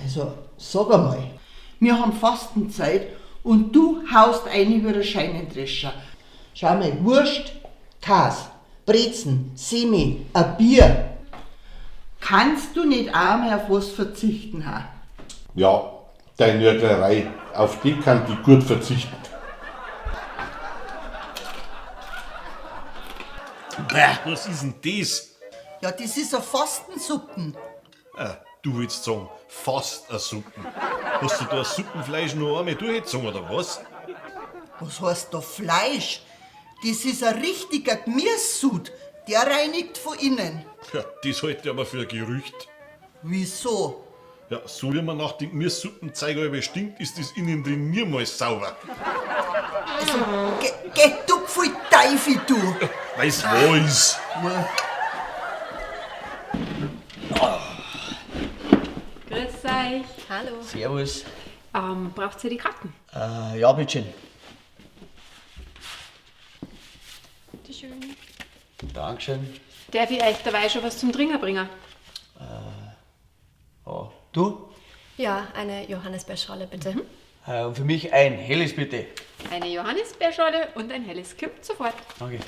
Also, sag einmal, wir haben Fastenzeit und du haust ein über den Scheinendrescher. Schau mal, Wurst, Käse, Brezen, Semi, ein Bier. Kannst du nicht einmal auf was verzichten, ha? Ja, deine Nörglerei, auf die kann ich gut verzichten. Bäh, was ist denn das? Ja, das ist eine Fastensuppen. Du willst sagen, fast eine Suppen. Hast du da das Suppenfleisch noch einmal durchgezogen, oder was? Was heißt da Fleisch? Das ist ein richtiger Gemüsesud, der reinigt von innen. Ja, das halte ich aber für ein Gerücht. Wieso? Ja, so wie man nach dem Gemüsesuppenzeug halber stinkt, ist das innen drin niemals sauber. Also, geh du voll Teufel, du! Weiß was. Grüß euch. Hallo. Servus. Braucht ihr die Karten? Ja, bitteschön. Bitteschön. Dankeschön. Darf ich euch dabei schon was zum Trinken bringen? Ja. Du? Ja, eine Johannisbeerschorle bitte. Und für mich ein helles bitte. Eine Johannisbeerschorle und ein helles Kipp sofort. Danke.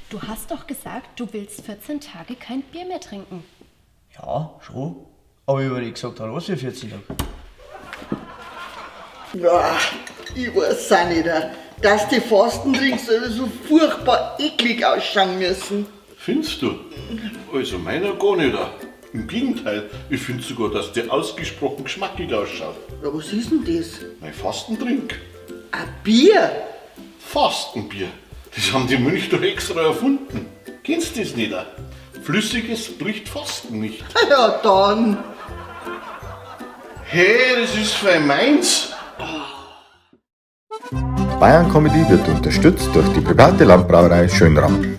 Du hast doch gesagt, du willst 14 Tage kein Bier mehr trinken. Ja, schon. Aber ich habe nicht gesagt, was für 14 Tage. Ja, ich weiß auch nicht, dass die Fastendrinks so furchtbar eklig ausschauen müssen. Findest du? Also meiner gar nicht. Im Gegenteil, ich finde sogar, dass der ausgesprochen geschmackig ausschaut. Ja, was ist denn das? Mein Fastentrink. Ein Bier? Fastenbier. Das haben die Mönche doch extra erfunden. Kennst du das nicht? Flüssiges bricht Fasten nicht. Ja, dann. Hey, das ist für meins. Bayern Comedy wird unterstützt durch die private Landbrauerei Schönram.